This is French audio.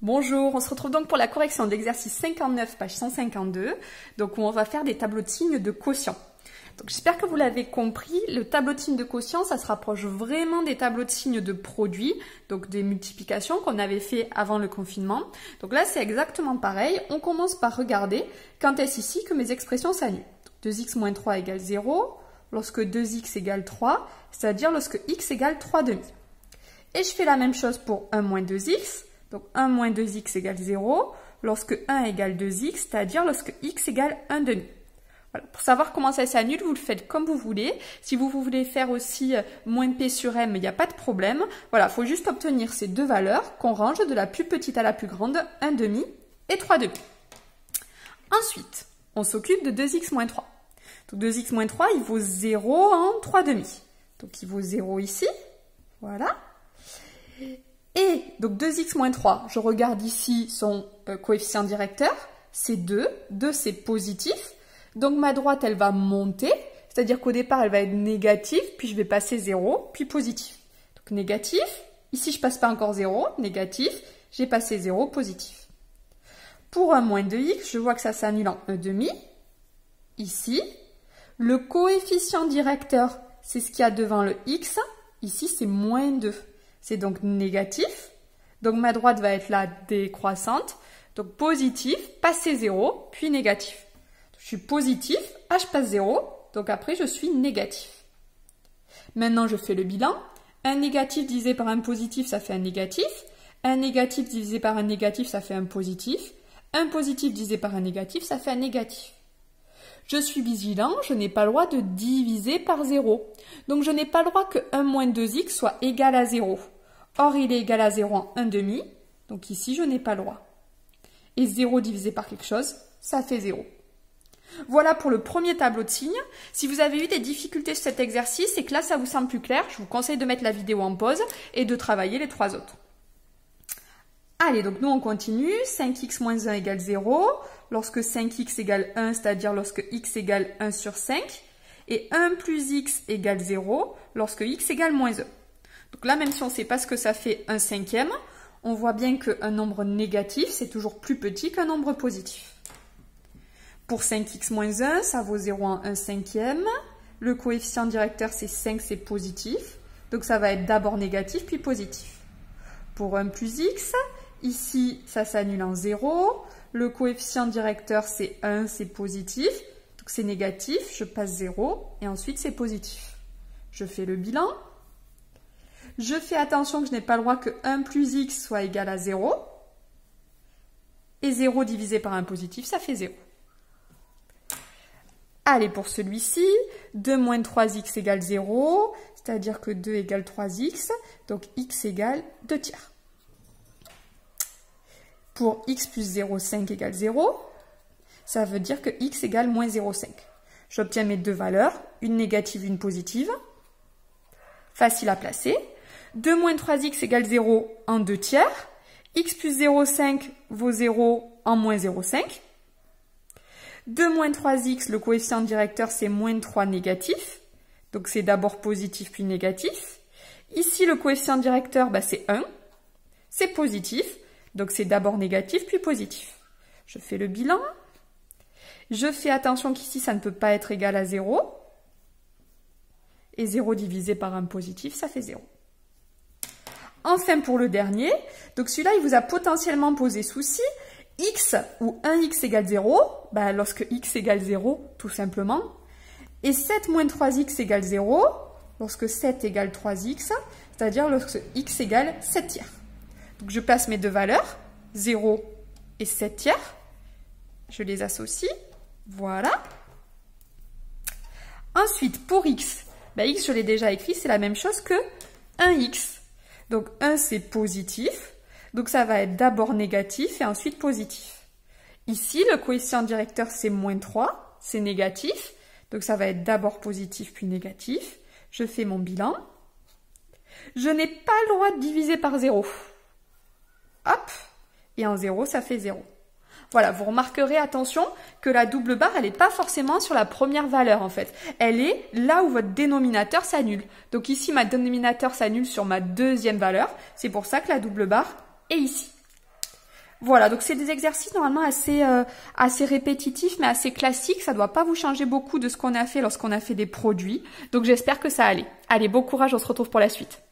Bonjour, on se retrouve donc pour la correction de l'exercice 59, page 152, donc où on va faire des tableaux de signes de quotient. Donc j'espère que vous l'avez compris, le tableau de signes de quotient, ça se rapproche vraiment des tableaux de signes de produits, donc des multiplications qu'on avait fait avant le confinement. Donc là, c'est exactement pareil. On commence par regarder quand est-ce ici que mes expressions s'annulent. 2x moins 3 égale 0, lorsque 2x égale 3, c'est-à-dire lorsque x égale 3 demi. Et je fais la même chose pour 1 moins 2x. Donc 1 moins 2x égale 0, lorsque 1 égale 2x, c'est-à-dire lorsque x égale 1 demi. Voilà. Pour savoir comment ça s'annule, vous le faites comme vous voulez. Si vous voulez faire aussi moins p sur m, il n'y a pas de problème. Voilà, il faut juste obtenir ces deux valeurs qu'on range de la plus petite à la plus grande, 1 demi et 3 demi. Ensuite, on s'occupe de 2x moins 3. Donc 2x moins 3, il vaut 0 en 3 demi. Donc il vaut 0 ici, voilà. Et donc 2x moins 3, je regarde ici son coefficient directeur, c'est 2. 2 c'est positif, donc ma droite elle va monter, c'est-à-dire qu'au départ elle va être négative, puis je vais passer 0, puis positif. Donc négatif, ici je passe pas encore 0, négatif, j'ai passé 0, positif. Pour 1 moins 2x, je vois que ça s'annule en 1 demi, ici. Le coefficient directeur, c'est ce qu'il y a devant le x, ici c'est moins 2. C'est donc négatif. Donc ma droite va être là décroissante. Donc positif, passer 0, puis négatif. Je suis positif, je passe 0. Donc après, je suis négatif. Maintenant, je fais le bilan. Un négatif divisé par un positif, ça fait un négatif. Un négatif divisé par un négatif, ça fait un positif. Un positif divisé par un négatif, ça fait un négatif. Je suis vigilant, je n'ai pas le droit de diviser par 0. Donc je n'ai pas le droit que 1 moins 2x soit égal à 0. Or, il est égal à 0 en 1 demi, donc ici, je n'ai pas le droit. Et 0 divisé par quelque chose, ça fait 0. Voilà pour le premier tableau de signes. Si vous avez eu des difficultés sur cet exercice et que là, ça vous semble plus clair, je vous conseille de mettre la vidéo en pause et de travailler les trois autres. Allez, donc nous, on continue. 5x moins 1 égale 0. Lorsque 5x égale 1, c'est-à-dire lorsque x égale 1 sur 5. Et 1 plus x égale 0 lorsque x égale moins 1. Donc là, même si on ne sait pas ce que ça fait 1 cinquième, on voit bien qu'un nombre négatif, c'est toujours plus petit qu'un nombre positif. Pour 5x moins 1, ça vaut 0 en 1 cinquième. Le coefficient directeur, c'est 5, c'est positif. Donc ça va être d'abord négatif, puis positif. Pour 1 plus x, ici, ça s'annule en 0. Le coefficient directeur, c'est 1, c'est positif. Donc c'est négatif, je passe 0. Et ensuite, c'est positif. Je fais le bilan. Je fais attention que je n'ai pas le droit que 1 plus x soit égal à 0. Et 0 divisé par un positif, ça fait 0. Allez, pour celui-ci, 2 moins 3x égale 0, c'est-à-dire que 2 égale 3x, donc x égale 2 tiers. Pour x plus 0,5 égale 0, ça veut dire que x égale moins 0,5. J'obtiens mes deux valeurs, une négative, une positive. Facile à placer. 2 moins 3x égale 0 en 2 tiers. X plus 0,5 vaut 0 en moins 0,5. 2 moins 3x, le coefficient directeur, c'est moins 3 négatif. Donc c'est d'abord positif puis négatif. Ici, le coefficient directeur, c'est 1. C'est positif. Donc c'est d'abord négatif puis positif. Je fais le bilan. Je fais attention qu'ici, ça ne peut pas être égal à 0. Et 0 divisé par un positif, ça fait 0. Enfin, pour le dernier, donc celui-là, il vous a potentiellement posé souci. X ou 1x égale 0, lorsque x égale 0, tout simplement. Et 7 moins 3x égale 0, lorsque 7 égale 3x, c'est-à-dire lorsque x égale 7 tiers. Donc je place mes deux valeurs, 0 et 7 tiers. Je les associe. Voilà. Ensuite, pour x, x, je l'ai déjà écrit, c'est la même chose que 1x. Donc 1, c'est positif. Donc ça va être d'abord négatif et ensuite positif. Ici, le coefficient directeur, c'est moins 3. C'est négatif. Donc ça va être d'abord positif puis négatif. Je fais mon bilan. Je n'ai pas le droit de diviser par 0. Hop. Et en 0, ça fait 0. Voilà, vous remarquerez, attention, que la double barre, elle n'est pas forcément sur la première valeur, en fait. Elle est là où votre dénominateur s'annule. Donc ici, ma dénominateur s'annule sur ma deuxième valeur. C'est pour ça que la double barre est ici. Voilà, donc c'est des exercices normalement assez répétitifs, mais assez classiques. Ça doit pas vous changer beaucoup de ce qu'on a fait lorsqu'on a fait des produits. Donc j'espère que ça allait. Allez, bon courage, on se retrouve pour la suite.